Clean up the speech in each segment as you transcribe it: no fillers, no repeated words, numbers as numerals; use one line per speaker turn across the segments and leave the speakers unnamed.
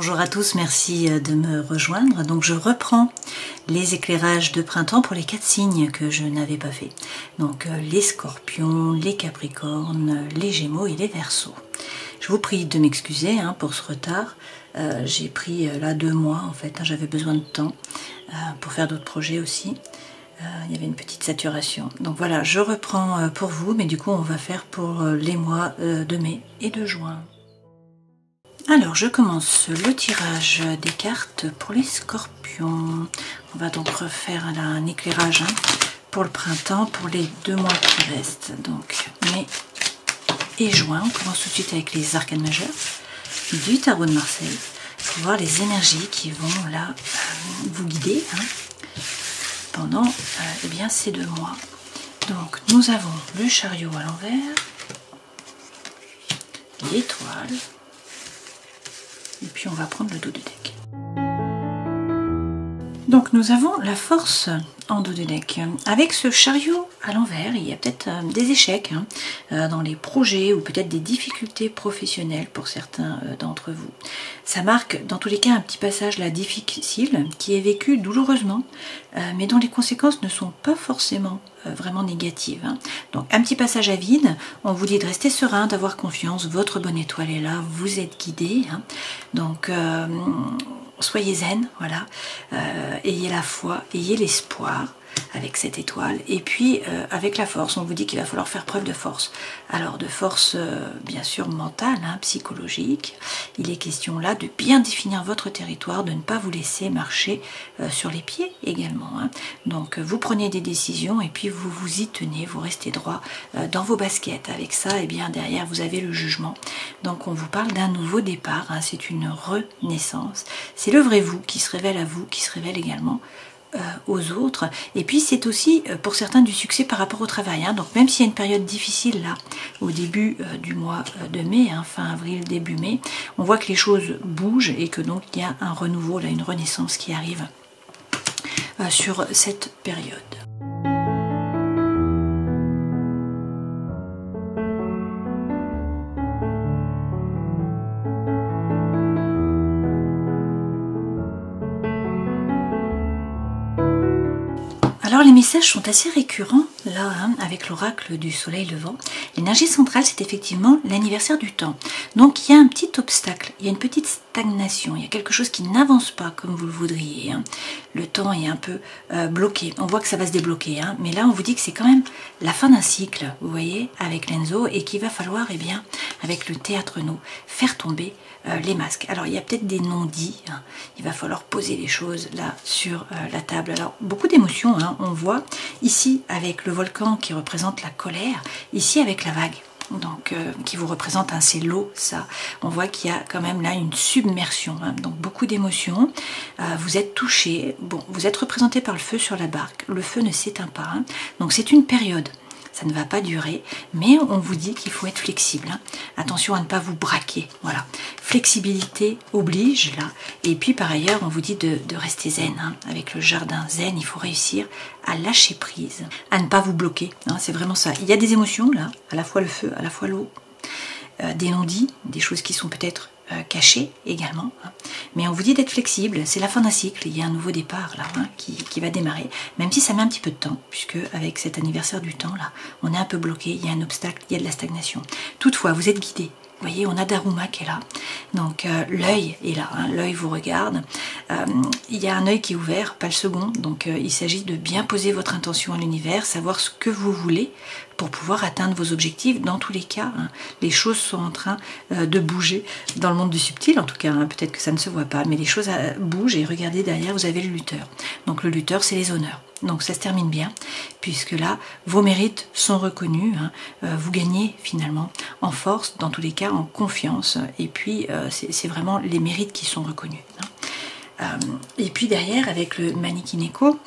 Bonjour à tous, merci de me rejoindre. Donc je reprends les éclairages de printemps pour les 4 signes que je n'avais pas fait. Donc les scorpions, les capricornes, les gémeaux et les verseaux. Je vous prie de m'excuser pour ce retard. J'ai pris là 2 mois en fait, j'avais besoin de temps pour faire d'autres projets aussi. Il y avait une petite saturation. Donc voilà, je reprends pour vous, mais du coup on va faire pour les mois de mai et de juin. Alors je commence le tirage des cartes pour les scorpions. On va donc refaire là un éclairage pour le printemps, pour les 2 mois qui restent. Donc mai et juin. On commence tout de suite avec les arcanes majeurs du tarot de Marseille pour voir les énergies qui vont là vous guider pendant eh bien, ces 2 mois. Donc nous avons le chariot à l'envers, l'étoile, et puis on va prendre le dos du deck. Donc nous avons la force en dos de deck. Avec ce chariot à l'envers, il y a peut-être des échecs dans les projets ou peut-être des difficultés professionnelles pour certains d'entre vous. Ça marque dans tous les cas un petit passage là difficile qui est vécu douloureusement, mais dont les conséquences ne sont pas forcément vraiment négatives. Donc un petit passage à vide, on vous dit de rester serein, d'avoir confiance, votre bonne étoile est là, vous êtes guidé. Donc soyez zen, voilà, ayez la foi, ayez l'espoir avec cette étoile, et puis avec la force, on vous dit qu'il va falloir faire preuve de force. Alors de force bien sûr mentale, psychologique, il est question là de bien définir votre territoire, de ne pas vous laisser marcher sur les pieds également. Donc vous prenez des décisions et puis vous vous y tenez, vous restez droit dans vos baskets. Avec ça, et bien derrière vous avez le jugement. Donc on vous parle d'un nouveau départ, c'est une renaissance. C'est le vrai vous qui se révèle à vous, qui se révèle également aux autres, et puis c'est aussi pour certains du succès par rapport au travail, donc même s'il y a une période difficile là au début du mois de mai, fin avril, début mai, on voit que les choses bougent et que donc il y a un renouveau, là, une renaissance qui arrive sur cette période. Alors les messages sont assez récurrents là avec l'oracle du soleil levant. L'énergie centrale, c'est effectivement l'anniversaire du temps. Donc il y a un petit obstacle, il y a une petite stagnation, il y a quelque chose qui n'avance pas comme vous le voudriez. Le temps est un peu bloqué, on voit que ça va se débloquer, mais là on vous dit que c'est quand même la fin d'un cycle, vous voyez, avec l'Enzo, et qu'il va falloir, eh bien, avec le théâtre no, faire tomber les masques. Alors il y a peut-être des non-dits, il va falloir poser les choses là sur la table. Alors beaucoup d'émotions, on voit ici avec le volcan qui représente la colère, ici avec la vague, donc qui vous représente, c'est l'eau, ça. On voit qu'il y a quand même là une submersion, donc beaucoup d'émotions. Vous êtes touché, bon, vous êtes représenté par le feu sur la barque, le feu ne s'éteint pas, donc c'est une période. Ça ne va pas durer, mais on vous dit qu'il faut être flexible. Attention à ne pas vous braquer. Voilà. Flexibilité oblige là. Et puis par ailleurs, on vous dit de rester zen. Avec le jardin zen, il faut réussir à lâcher prise, à ne pas vous bloquer. C'est vraiment ça. Il y a des émotions là, à la fois le feu, à la fois l'eau, des non-dits, des choses qui sont peut-être cachées également. Mais on vous dit d'être flexible, c'est la fin d'un cycle, il y a un nouveau départ là qui va démarrer, même si ça met un petit peu de temps, puisque avec cet anniversaire du temps là, on est un peu bloqué, il y a un obstacle, il y a de la stagnation. Toutefois, vous êtes guidé. Vous voyez, on a Daruma qui est là, donc l'œil est là, l'œil vous regarde, il y a un œil qui est ouvert, pas le second, donc il s'agit de bien poser votre intention à l'univers, savoir ce que vous voulez pour pouvoir atteindre vos objectifs. Dans tous les cas, les choses sont en train de bouger dans le monde du subtil, en tout cas, peut-être que ça ne se voit pas, mais les choses bougent, et regardez derrière, vous avez le lutteur. Donc le lutteur, c'est les honneurs. Donc ça se termine bien, puisque là, vos mérites sont reconnus, vous gagnez finalement en force, dans tous les cas en confiance, et puis c'est vraiment les mérites qui sont reconnus. Et puis derrière, avec le Manikineko,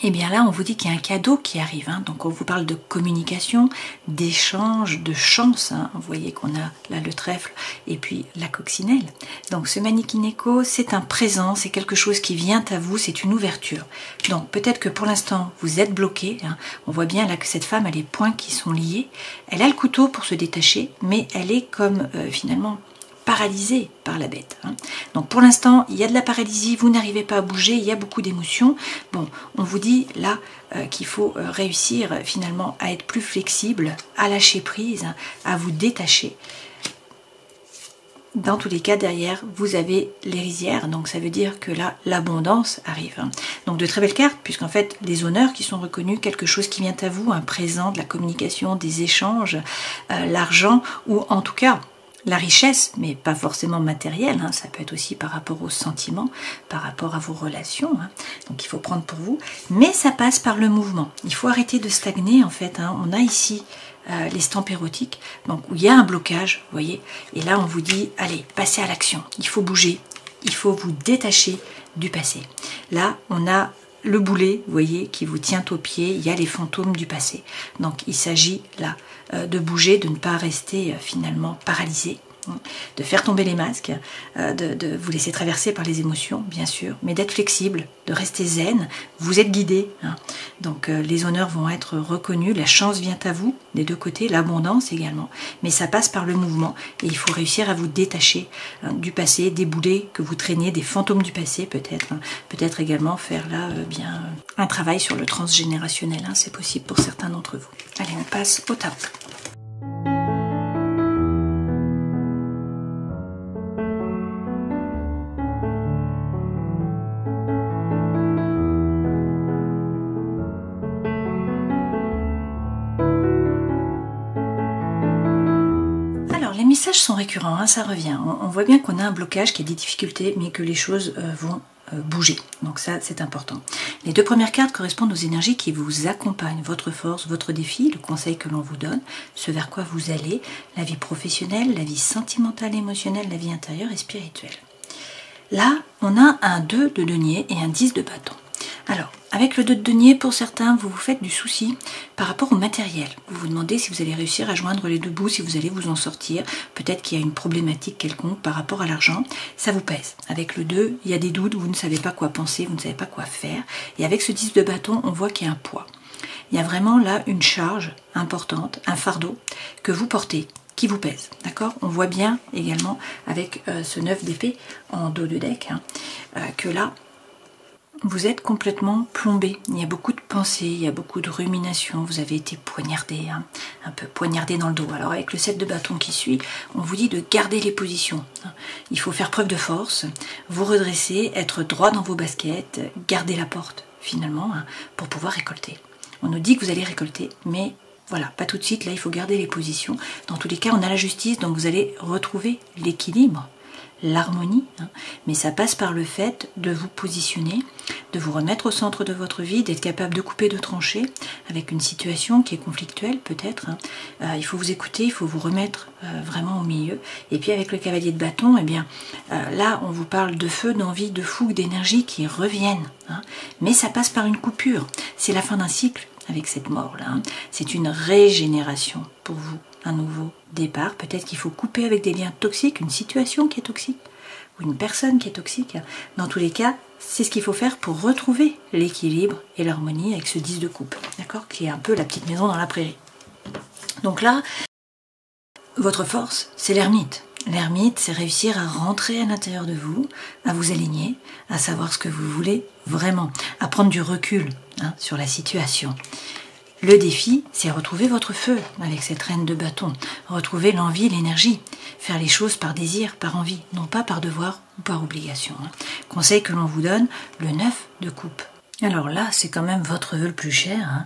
et bien là on vous dit qu'il y a un cadeau qui arrive, donc on vous parle de communication, d'échange, de chance, vous voyez qu'on a là le trèfle et puis la coccinelle. Donc ce Manikineko, c'est un présent, c'est quelque chose qui vient à vous, c'est une ouverture. Donc peut-être que pour l'instant vous êtes bloqué, on voit bien là que cette femme a les poings qui sont liés, elle a le couteau pour se détacher, mais elle est comme finalement paralysé par la bête. Donc pour l'instant, il y a de la paralysie, vous n'arrivez pas à bouger, il y a beaucoup d'émotions. Bon, on vous dit là qu'il faut réussir finalement à être plus flexible, à lâcher prise, à vous détacher. Dans tous les cas, derrière, vous avez les rizières, donc ça veut dire que là, l'abondance arrive. Donc de très belles cartes, puisqu'en fait, les honneurs qui sont reconnus, quelque chose qui vient à vous, un présent, de la communication, des échanges, l'argent, ou en tout cas, la richesse, mais pas forcément matérielle, ça peut être aussi par rapport aux sentiments, par rapport à vos relations, donc il faut prendre pour vous, mais ça passe par le mouvement. Il faut arrêter de stagner, en fait, on a ici les stampes érotiques, donc où il y a un blocage, vous voyez, et là on vous dit, allez, passez à l'action, il faut bouger, il faut vous détacher du passé. Là, on a le boulet, vous voyez, qui vous tient aux pieds, il y a les fantômes du passé. Donc il s'agit là de bouger, de ne pas rester finalement paralysé, de faire tomber les masques, de vous laisser traverser par les émotions, bien sûr, mais d'être flexible, de rester zen, vous êtes guidé. Donc les honneurs vont être reconnus, la chance vient à vous, des deux côtés, l'abondance également, mais ça passe par le mouvement et il faut réussir à vous détacher du passé, des boulets que vous traînez, des fantômes du passé peut-être, peut-être également faire là bien un travail sur le transgénérationnel, c'est possible pour certains d'entre vous. Allez, on passe au tarot. Les messages sont récurrents, ça revient. On voit bien qu'on a un blocage, qu'il y a des difficultés, mais que les choses vont bouger. Donc ça, c'est important. Les deux premières cartes correspondent aux énergies qui vous accompagnent, votre force, votre défi, le conseil que l'on vous donne, ce vers quoi vous allez, la vie professionnelle, la vie sentimentale, émotionnelle, la vie intérieure et spirituelle. Là, on a un 2 de denier et un 10 de bâton. Alors, avec le 2 de denier, pour certains, vous vous faites du souci par rapport au matériel. Vous vous demandez si vous allez réussir à joindre les deux bouts, si vous allez vous en sortir. Peut-être qu'il y a une problématique quelconque par rapport à l'argent. Ça vous pèse. Avec le 2, il y a des doutes, vous ne savez pas quoi penser, vous ne savez pas quoi faire. Et avec ce 10 de bâton, on voit qu'il y a un poids. Il y a vraiment là une charge importante, un fardeau que vous portez, qui vous pèse. D'accord ? On voit bien également avec ce 9 d'épée en dos de deck que là, vous êtes complètement plombé. Il y a beaucoup de pensées, il y a beaucoup de ruminations. Vous avez été poignardé, un peu poignardé dans le dos. Alors avec le 7 de bâton qui suit, on vous dit de garder les positions. Il faut faire preuve de force, vous redresser, être droit dans vos baskets, garder la porte finalement pour pouvoir récolter. On nous dit que vous allez récolter, mais voilà, pas tout de suite. Là, il faut garder les positions. Dans tous les cas, on a la justice, donc vous allez retrouver l'équilibre, l'harmonie, mais ça passe par le fait de vous positionner, de vous remettre au centre de votre vie, d'être capable de couper, de trancher avec une situation qui est conflictuelle peut-être. Il faut vous écouter, il faut vous remettre vraiment au milieu. Et puis avec le cavalier de bâton, eh bien là on vous parle de feu, d'envie, de fougue, d'énergie qui reviennent. Mais ça passe par une coupure. C'est la fin d'un cycle avec cette mort-là. C'est une régénération pour vous. Un nouveau départ, peut-être qu'il faut couper avec des liens toxiques, une situation qui est toxique, ou une personne qui est toxique. Dans tous les cas, c'est ce qu'il faut faire pour retrouver l'équilibre et l'harmonie avec ce 10 de coupe, d'accord, qui est un peu la petite maison dans la prairie. Donc là, votre force, c'est l'ermite. L'ermite, c'est réussir à rentrer à l'intérieur de vous, à vous aligner, à savoir ce que vous voulez vraiment, à prendre du recul sur la situation. Le défi, c'est retrouver votre feu avec cette reine de bâton, retrouver l'envie, l'énergie, faire les choses par désir, par envie, non pas par devoir ou par obligation. Conseil que l'on vous donne, le 9 de coupe. Alors là, c'est quand même votre vœu le plus cher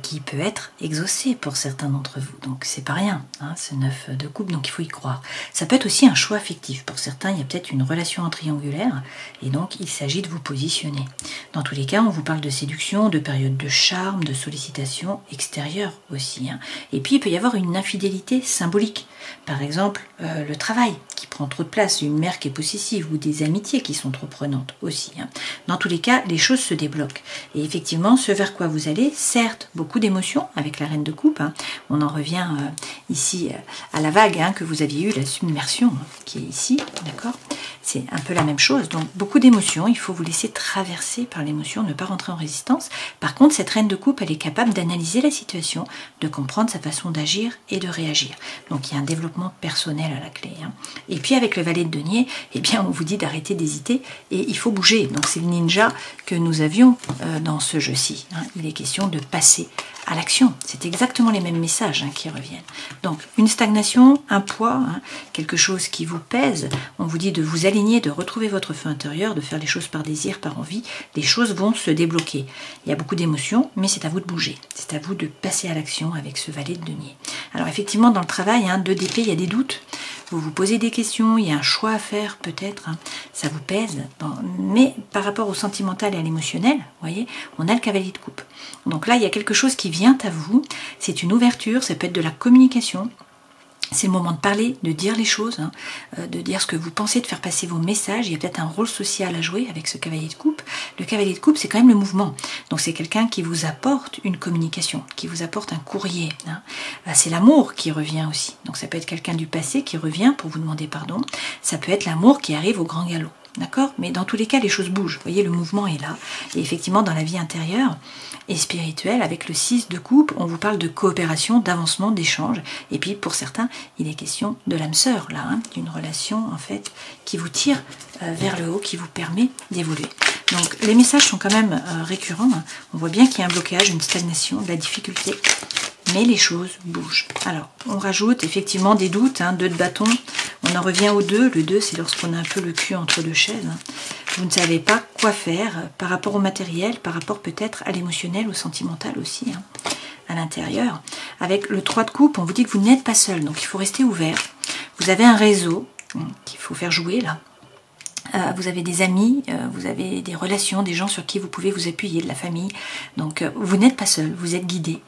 qui peut être exaucé pour certains d'entre vous. Donc c'est pas rien, ce 9 de coupe, donc il faut y croire. Ça peut être aussi un choix affectif. Pour certains, il y a peut-être une relation en triangulaire et donc il s'agit de vous positionner. Dans tous les cas, on vous parle de séduction, de période de charme, de sollicitation extérieure aussi. Et puis il peut y avoir une infidélité symbolique. Par exemple, le travail qui prend trop de place, une mère qui est possessive ou des amitiés qui sont trop prenantes aussi. Dans tous les cas, les choses se débloquent. Et effectivement, ce vers quoi vous allez, certes, beaucoup d'émotions avec la reine de coupe. On en revient ici à la vague que vous aviez eue, la submersion qui est ici, d'accord. c'est un peu la même chose. Donc beaucoup d'émotions, il faut vous laisser traverser par l'émotion, ne pas rentrer en résistance. Par contre, cette reine de coupe, elle est capable d'analyser la situation, de comprendre sa façon d'agir et de réagir. Donc il y a un développement personnel à la clé. Et puis avec le valet de denier, eh bien on vous dit d'arrêter d'hésiter et il faut bouger. Donc c'est le ninja que nous avions dans ce jeu-ci. Il est question de passer à l'action. C'est exactement les mêmes messages qui reviennent. Donc une stagnation, un poids, quelque chose qui vous pèse, on vous dit de vous aligner, de retrouver votre feu intérieur, de faire les choses par désir, par envie, les choses vont se débloquer. Il y a beaucoup d'émotions, mais c'est à vous de bouger. C'est à vous de passer à l'action avec ce valet de denier. Alors effectivement, dans le travail, 2 d'épée, il y a des doutes. Vous vous posez des questions, il y a un choix à faire peut-être, ça vous pèse. Mais par rapport au sentimental et à l'émotionnel, vous voyez, on a le cavalier de coupe. Donc là, il y a quelque chose qui vient à vous, c'est une ouverture, ça peut être de la communication. C'est le moment de parler, de dire les choses, de dire ce que vous pensez, de faire passer vos messages. Il y a peut-être un rôle social à jouer avec ce cavalier de coupe. Le cavalier de coupe, c'est quand même le mouvement. Donc c'est quelqu'un qui vous apporte une communication, qui vous apporte un courrier. C'est l'amour qui revient aussi. Donc ça peut être quelqu'un du passé qui revient pour vous demander pardon. Ça peut être l'amour qui arrive au grand galop. D'accord? Mais dans tous les cas, les choses bougent. Vous voyez, le mouvement est là. Et effectivement, dans la vie intérieure et spirituelle, avec le 6 de coupe, on vous parle de coopération, d'avancement, d'échange. Et puis, pour certains, il est question de l'âme sœur, là, d'une relation, en fait, qui vous tire vers le haut, qui vous permet d'évoluer. Donc, les messages sont quand même récurrents. On voit bien qu'il y a un blocage, une stagnation, de la difficulté. Mais les choses bougent. Alors, on rajoute effectivement des doutes, 2 de bâton. On en revient au 2. Le 2, c'est lorsqu'on a un peu le cul entre 2 chaises. Vous ne savez pas quoi faire par rapport au matériel, par rapport peut-être à l'émotionnel, au sentimental aussi, à l'intérieur. Avec le 3 de coupe, on vous dit que vous n'êtes pas seul, donc il faut rester ouvert. Vous avez un réseau qu'il faut faire jouer là. Vous avez des amis, vous avez des relations, des gens sur qui vous pouvez vous appuyer, de la famille. Donc vous n'êtes pas seul, vous êtes guidé.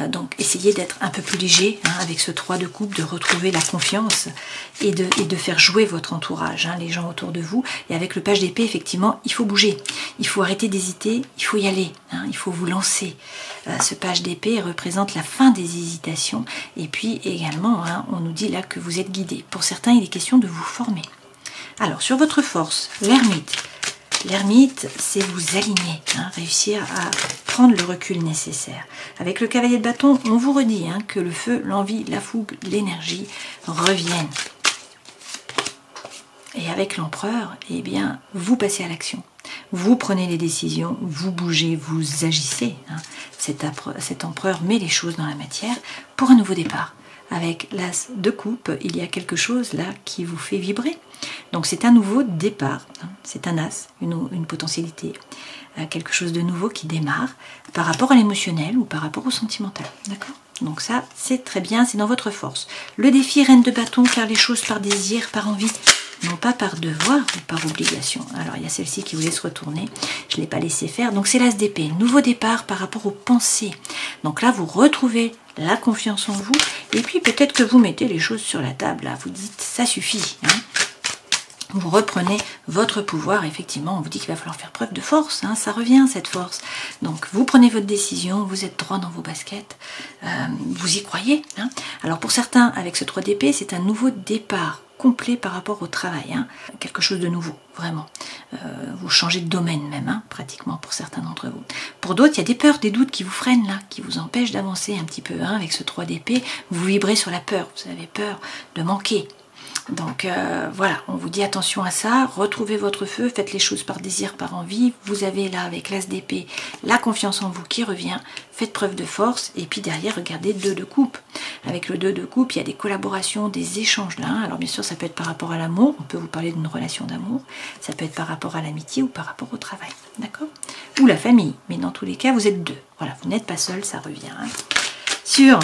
Donc essayez d'être un peu plus léger avec ce 3 de coupe, de retrouver la confiance et de faire jouer votre entourage, les gens autour de vous. Et avec le page d'épée, effectivement, il faut bouger. Il faut arrêter d'hésiter, il faut y aller, il faut vous lancer. Ce page d'épée représente la fin des hésitations. Et puis également, on nous dit là que vous êtes guidé. Pour certains, il est question de vous former. Alors, sur votre force, l'ermite. L'ermite, c'est vous aligner, réussir à prendre le recul nécessaire. Avec le cavalier de bâton, on vous redit que le feu, l'envie, la fougue, l'énergie reviennent. Et avec l'empereur, eh bien, vous passez à l'action. Vous prenez les décisions, vous bougez, vous agissez. Cet empereur met les choses dans la matière pour un nouveau départ. Avec l'as de coupe, il y a quelque chose là qui vous fait vibrer. Donc c'est un nouveau départ, c'est un as, une potentialité, quelque chose de nouveau qui démarre par rapport à l'émotionnel ou par rapport au sentimental. D'accord ? Donc ça, c'est très bien, c'est dans votre force. Le défi reine de bâton, faire les choses par désir, par envie, non pas par devoir ou par obligation. Alors il y a celle-ci qui vous laisse retourner, je ne l'ai pas laissé faire. Donc c'est l'as d'épée, nouveau départ par rapport aux pensées. Donc là, vous retrouvez la confiance en vous, et puis peut-être que vous mettez les choses sur la table, là, vous dites ça suffit. Vous reprenez votre pouvoir, effectivement, on vous dit qu'il va falloir faire preuve de force, ça revient cette force. Donc vous prenez votre décision, vous êtes droit dans vos baskets, vous y croyez. Alors pour certains, avec ce 3 d'épée, c'est un nouveau départ complet par rapport au travail, quelque chose de nouveau, vraiment. Vous changez de domaine même, pratiquement pour certains d'entre vous. Pour d'autres, il y a des peurs, des doutes qui vous freinent là, qui vous empêchent d'avancer un petit peu. Avec ce 3 d'épée, vous vibrez sur la peur, vous avez peur de manquer. Donc voilà, on vous dit attention à ça, retrouvez votre feu, faites les choses par désir, par envie. Vous avez là, avec l'as d'épée, la confiance en vous qui revient, faites preuve de force, et puis derrière, regardez 2 de coupe. Avec le 2 de coupe, il y a des collaborations, des échanges là. Alors bien sûr, ça peut être par rapport à l'amour, on peut vous parler d'une relation d'amour, ça peut être par rapport à l'amitié ou par rapport au travail, d'accord ? Ou la famille, mais dans tous les cas, vous êtes 2. Voilà, vous n'êtes pas seul, ça revient. Sur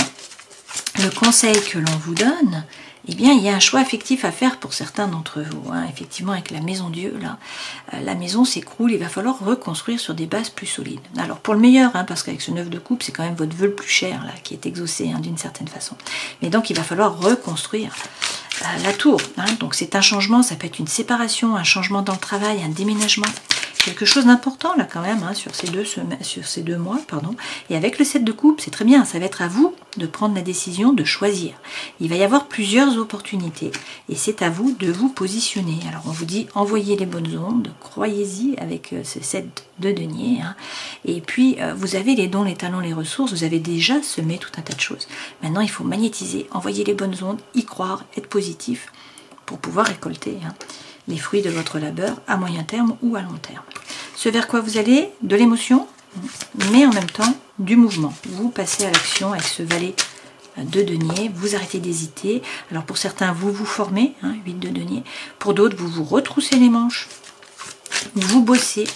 le conseil que l'on vous donne, eh bien, il y a un choix affectif à faire pour certains d'entre vous. Effectivement, avec la maison Dieu, là, la maison s'écroule, il va falloir reconstruire sur des bases plus solides. Alors, pour le meilleur, parce qu'avec ce 9 de coupe, c'est quand même votre vœu le plus cher, là, qui est exaucé, d'une certaine façon. Mais donc, il va falloir reconstruire la tour. Donc, c'est un changement, ça peut être une séparation, un changement dans le travail, un déménagement, quelque chose d'important là quand même sur ces deux mois, pardon. Et avec le 7 de coupe, c'est très bien, ça va être à vous de prendre la décision de choisir. Il va y avoir plusieurs opportunités et c'est à vous de vous positionner. Alors on vous dit envoyez les bonnes ondes, croyez-y avec ce 7 de denier. Et puis vous avez les dons, les talents, les ressources, vous avez déjà semé tout un tas de choses. Maintenant il faut magnétiser, envoyer les bonnes ondes, y croire, être positif pour pouvoir récolter les fruits de votre labeur à moyen terme ou à long terme. Ce vers quoi vous allez, de l'émotion, mais en même temps du mouvement. Vous passez à l'action avec ce valet de denier, vous arrêtez d'hésiter. Alors pour certains, vous vous formez, 8 de denier. Pour d'autres, vous vous retroussez les manches, vous bossez,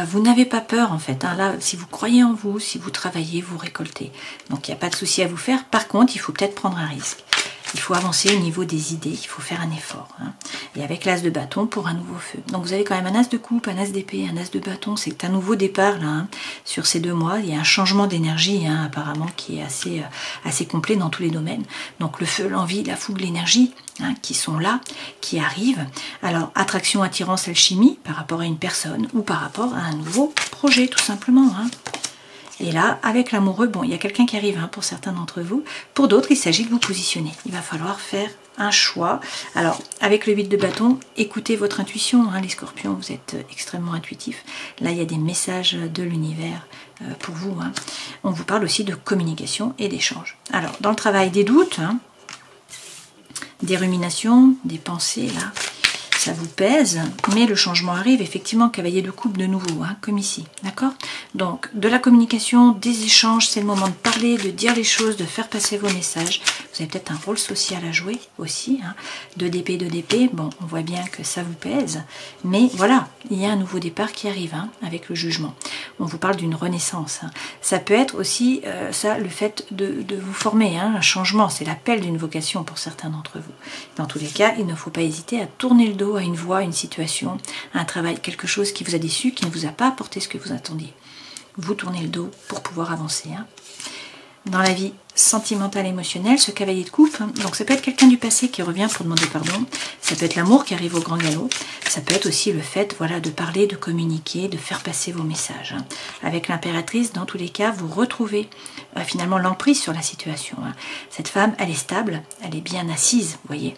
vous n'avez pas peur en fait. Là, si vous croyez en vous, si vous travaillez, vous récoltez. Donc il n'y a pas de souci à vous faire. Par contre, il faut peut-être prendre un risque. Il faut avancer au niveau des idées, il faut faire un effort. Et avec l'as de bâton pour un nouveau feu. Donc vous avez quand même un as de coupe, un as d'épée, un as de bâton. C'est un nouveau départ là, sur ces 2 mois. Il y a un changement d'énergie apparemment qui est assez complet dans tous les domaines. Donc le feu, l'envie, la fougue, l'énergie qui sont là, qui arrivent. Alors attraction, attirance, alchimie par rapport à une personne ou par rapport à un nouveau projet tout simplement. Et là, avec l'amoureux, bon, il y a quelqu'un qui arrive pour certains d'entre vous. Pour d'autres, il s'agit de vous positionner. Il va falloir faire un choix. Alors, avec le 8 de bâton, écoutez votre intuition. Les scorpions, vous êtes extrêmement intuitifs. Là, il y a des messages de l'univers pour vous. On vous parle aussi de communication et d'échange. Alors, dans le travail des doutes, des ruminations, des pensées, là, ça vous pèse, mais le changement arrive, effectivement, cavalier de coupe de nouveau, comme ici, d'accord? Donc, de la communication, des échanges, c'est le moment de parler, de dire les choses, de faire passer vos messages. Vous avez peut-être un rôle social à jouer aussi, 2 d'épée, 2 d'épée, bon, on voit bien que ça vous pèse, mais voilà, il y a un nouveau départ qui arrive, avec le jugement. On vous parle d'une renaissance. Ça peut être aussi, ça, le fait de vous former, un changement, c'est l'appel d'une vocation pour certains d'entre vous. Dans tous les cas, il ne faut pas hésiter à tourner le dos à une voie, une situation, un travail, quelque chose qui vous a déçu, qui ne vous a pas apporté ce que vous attendiez. Vous tournez le dos pour pouvoir avancer. Dans la vie sentimentale, émotionnelle, ce cavalier de coupe, donc ça peut être quelqu'un du passé qui revient pour demander pardon, ça peut être l'amour qui arrive au grand galop, ça peut être aussi le fait de parler, de communiquer, de faire passer vos messages. Avec l'impératrice, dans tous les cas, vous retrouvez finalement l'emprise sur la situation. Cette femme, elle est stable, elle est bien assise, vous voyez.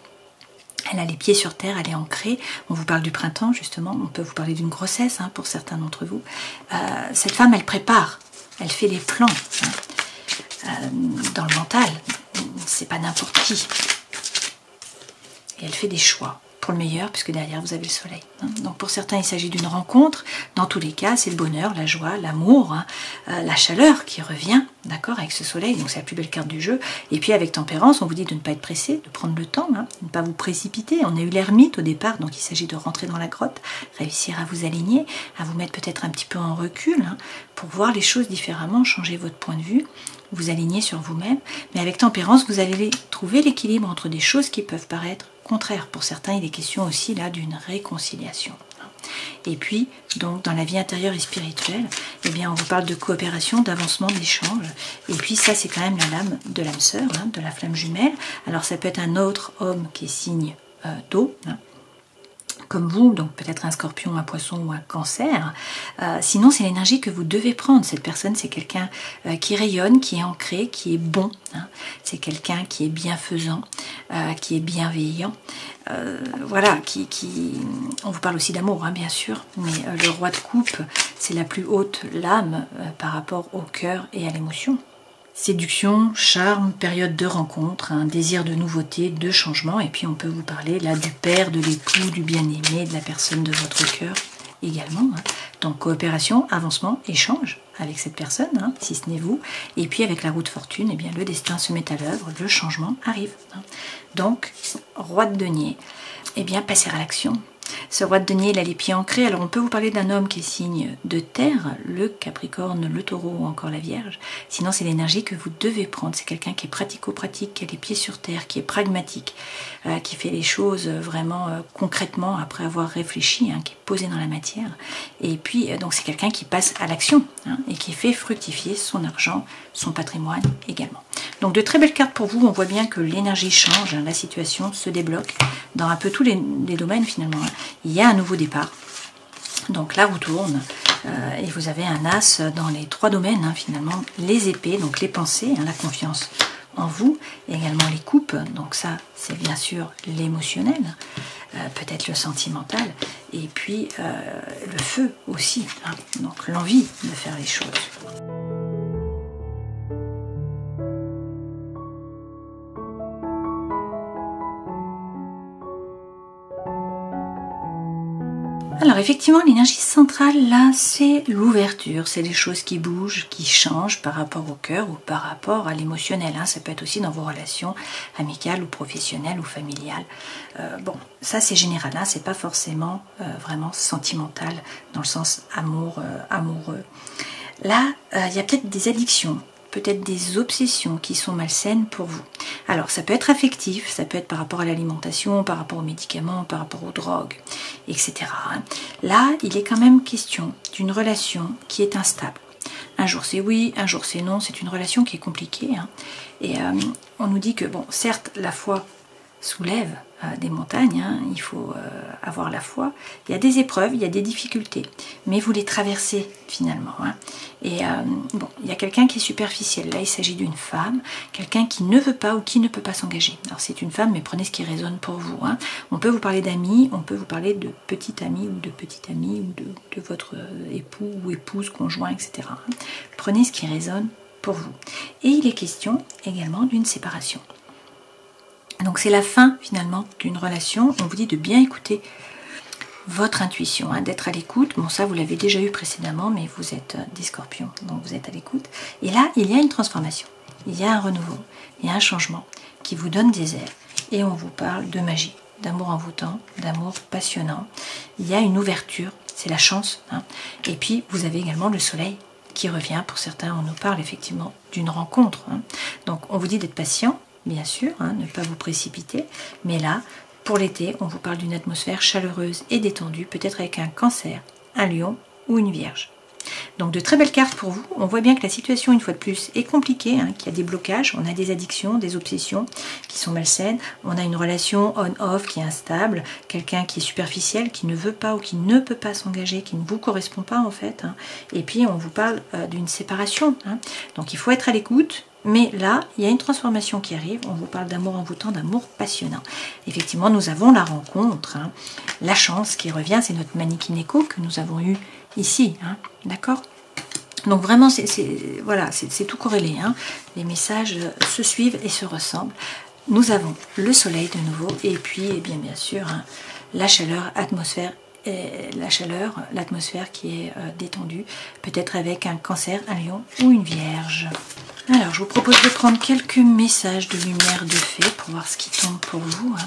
Elle a les pieds sur terre, elle est ancrée. On vous parle du printemps, justement. On peut vous parler d'une grossesse, pour certains d'entre vous. Cette femme, elle prépare. Elle fait les plans. Dans le mental, c'est pas n'importe qui. Et elle fait des choix. Pour le meilleur, puisque derrière, vous avez le soleil. Donc, pour certains, il s'agit d'une rencontre. Dans tous les cas, c'est le bonheur, la joie, l'amour, la chaleur qui revient, d'accord, avec ce soleil. Donc, c'est la plus belle carte du jeu. Et puis, avec tempérance, on vous dit de ne pas être pressé, de prendre le temps, de ne pas vous précipiter. On a eu l'ermite au départ, donc il s'agit de rentrer dans la grotte, réussir à vous aligner, à vous mettre peut-être un petit peu en recul, pour voir les choses différemment, changer votre point de vue, vous aligner sur vous-même. Mais avec tempérance, vous allez trouver l'équilibre entre des choses qui peuvent paraître contraires. Pour certains, il est question aussi là d'une réconciliation. Et puis, donc, dans la vie intérieure et spirituelle, eh bien, on vous parle de coopération, d'avancement, d'échange. Et puis, ça, c'est quand même la lame de l'âme sœur, de la flamme jumelle. Alors, ça peut être un autre homme qui est signe d'eau, comme vous, donc peut-être un scorpion, un poisson ou un cancer. Sinon, c'est l'énergie que vous devez prendre. Cette personne, c'est quelqu'un qui rayonne, qui est ancré, qui est bon. C'est quelqu'un qui est bienfaisant, qui est bienveillant. Voilà, on vous parle aussi d'amour, bien sûr, mais le roi de coupe, c'est la plus haute lame par rapport au cœur et à l'émotion. Séduction, charme, période de rencontre, un désir de nouveauté, de changement, et puis on peut vous parler là du père, de l'époux, du bien-aimé, de la personne de votre cœur également. Donc coopération, avancement, échange avec cette personne, si ce n'est vous, et puis avec la roue de fortune, eh bien le destin se met à l'œuvre, le changement arrive. Donc, roi de denier, eh bien passer à l'action. Ce roi de denier, il a les pieds ancrés. Alors on peut vous parler d'un homme qui est signe de terre, le Capricorne, le Taureau ou encore la Vierge. Sinon, c'est l'énergie que vous devez prendre. C'est quelqu'un qui est pratico-pratique, qui a les pieds sur terre, qui est pragmatique, qui fait les choses vraiment concrètement après avoir réfléchi, qui est posé dans la matière. Et puis, donc c'est quelqu'un qui passe à l'action et qui fait fructifier son argent, son patrimoine également. Donc de très belles cartes pour vous. On voit bien que l'énergie change, la situation se débloque dans un peu tous les domaines finalement. Il y a un nouveau départ. Donc la roue tourne et vous avez un as dans les 3 domaines, hein, finalement, les épées, donc les pensées, hein, la confiance en vous, et également les coupes, donc ça c'est bien sûr l'émotionnel, peut-être le sentimental, et puis le feu aussi, hein, donc l'envie de faire les choses. Alors effectivement, l'énergie centrale, là, c'est l'ouverture, c'est les choses qui bougent, qui changent par rapport au cœur ou par rapport à l'émotionnel. Hein. Ça peut être aussi dans vos relations amicales ou professionnelles ou familiales. Bon, ça c'est général, hein. C'est pas forcément vraiment sentimental dans le sens amoureux. Là, il y a peut-être des addictions, peut-être des obsessions qui sont malsaines pour vous. Alors, ça peut être affectif, ça peut être par rapport à l'alimentation, par rapport aux médicaments, par rapport aux drogues, etc. Là, il est quand même question d'une relation qui est instable. Un jour c'est oui, un jour c'est non, c'est une relation qui est compliquée. Hein. Et on nous dit que, bon, certes, la foi soulève des montagnes, hein, il faut avoir la foi. Il y a des épreuves, il y a des difficultés, mais vous les traversez finalement. Hein. Et bon, il y a quelqu'un qui est superficiel. Là, il s'agit d'une femme, quelqu'un qui ne veut pas ou qui ne peut pas s'engager. Alors, c'est une femme, mais prenez ce qui résonne pour vous. Hein. On peut vous parler d'amis, on peut vous parler de petit ami ou de petite amie ou de votre époux ou épouse, conjoint, etc. Hein. Prenez ce qui résonne pour vous. Et il est question également d'une séparation. Donc c'est la fin finalement d'une relation. On vous dit de bien écouter votre intuition, hein, d'être à l'écoute. Bon, ça vous l'avez déjà eu précédemment, mais vous êtes des scorpions, donc vous êtes à l'écoute. Et là, il y a une transformation, il y a un renouveau, il y a un changement qui vous donne des ailes. Et on vous parle de magie, d'amour envoûtant, d'amour passionnant. Il y a une ouverture, c'est la chance. Hein. Et puis vous avez également le soleil qui revient. Pour certains, on nous parle effectivement d'une rencontre. Hein. Donc on vous dit d'être patient. Bien sûr, hein, ne pas vous précipiter, mais là, pour l'été, on vous parle d'une atmosphère chaleureuse et détendue, peut-être avec un cancer, un lion ou une vierge. Donc de très belles cartes pour vous. On voit bien que la situation, une fois de plus, est compliquée, hein, qu'il y a des blocages, on a des addictions, des obsessions qui sont malsaines, on a une relation on-off qui est instable, quelqu'un qui est superficiel, qui ne veut pas ou qui ne peut pas s'engager, qui ne vous correspond pas en fait. Hein. Et puis on vous parle d'une séparation. Hein. Donc il faut être à l'écoute. Mais là, il y a une transformation qui arrive. On vous parle d'amour envoûtant, d'amour passionnant. Effectivement, nous avons la rencontre, hein, la chance qui revient. C'est notre Manikineko que nous avons eu ici. Hein, d'accord ? Donc vraiment, voilà, c'est tout corrélé. Hein. Les messages se suivent et se ressemblent. Nous avons le soleil de nouveau. Et puis, eh bien sûr, hein, la chaleur, atmosphère. Et l'atmosphère qui est détendue, peut-être avec un cancer, un lion ou une vierge. Alors, je vous propose de prendre quelques messages de lumière de fée pour voir ce qui tombe pour vous. Hein.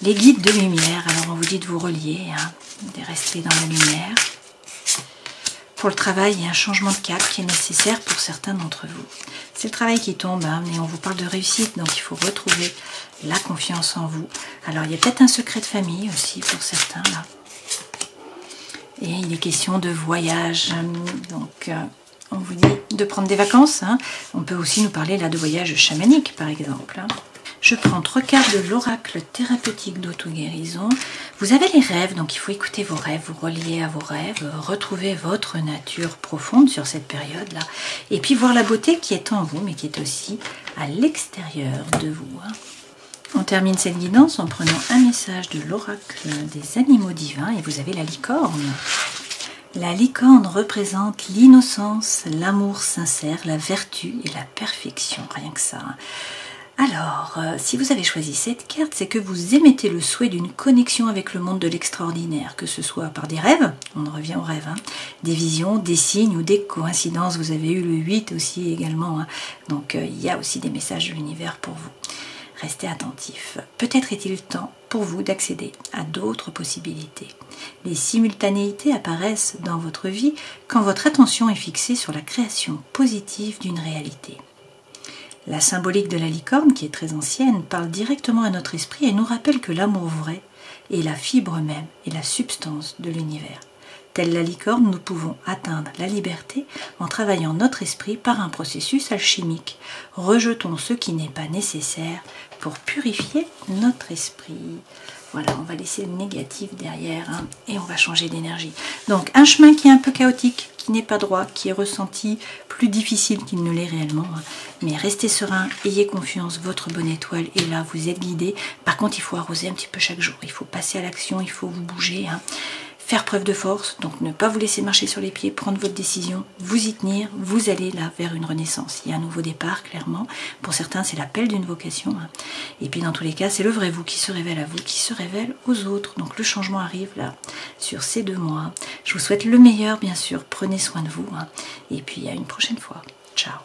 Les guides de lumière, alors on vous dit de vous relier, hein, de rester dans la lumière. Pour le travail, il y a un changement de cap qui est nécessaire pour certains d'entre vous. C'est le travail qui tombe, hein, mais on vous parle de réussite, donc il faut retrouver la confiance en vous. Alors, il y a peut-être un secret de famille aussi pour certains, là. Et il est question de voyage, donc on vous dit de prendre des vacances. Hein. On peut aussi nous parler là de voyage chamanique par exemple. Hein. Je prends 3 cartes de l'oracle thérapeutique d'auto-guérison. Vous avez les rêves, donc il faut écouter vos rêves, vous relier à vos rêves, retrouver votre nature profonde sur cette période-là. Et puis voir la beauté qui est en vous, mais qui est aussi à l'extérieur de vous. Hein. On termine cette guidance en prenant un message de l'oracle des animaux divins et vous avez la licorne. La licorne représente l'innocence, l'amour sincère, la vertu et la perfection, rien que ça. Alors, si vous avez choisi cette carte, c'est que vous émettez le souhait d'une connexion avec le monde de l'extraordinaire, que ce soit par des rêves, on en revient aux rêves, hein, des visions, des signes ou des coïncidences. Vous avez eu le 8 aussi également, hein, donc il y a aussi des messages de l'univers pour vous. Restez attentifs. Peut-être est-il temps pour vous d'accéder à d'autres possibilités. Les simultanéités apparaissent dans votre vie quand votre attention est fixée sur la création positive d'une réalité. La symbolique de la licorne, qui est très ancienne, parle directement à notre esprit et nous rappelle que l'amour vrai est la fibre même et la substance de l'univers. Telle la licorne, nous pouvons atteindre la liberté en travaillant notre esprit par un processus alchimique. Rejetons ce qui n'est pas nécessaire pour purifier notre esprit. Voilà, on va laisser le négatif derrière hein, et on va changer d'énergie. Donc un chemin qui est un peu chaotique, qui n'est pas droit, qui est ressenti plus difficile qu'il ne l'est réellement. Hein. Mais restez serein, ayez confiance, votre bonne étoile est là, vous êtes guidé. Par contre, il faut arroser un petit peu chaque jour. Il faut passer à l'action, il faut vous bouger. Hein. Faire preuve de force, donc ne pas vous laisser marcher sur les pieds, prendre votre décision, vous y tenir, vous allez là vers une renaissance. Il y a un nouveau départ, clairement. Pour certains, c'est l'appel d'une vocation. Hein. Et puis dans tous les cas, c'est le vrai vous qui se révèle à vous, qui se révèle aux autres. Donc le changement arrive là, sur ces 2 mois. Je vous souhaite le meilleur, bien sûr. Prenez soin de vous. Hein. Et puis à une prochaine fois. Ciao.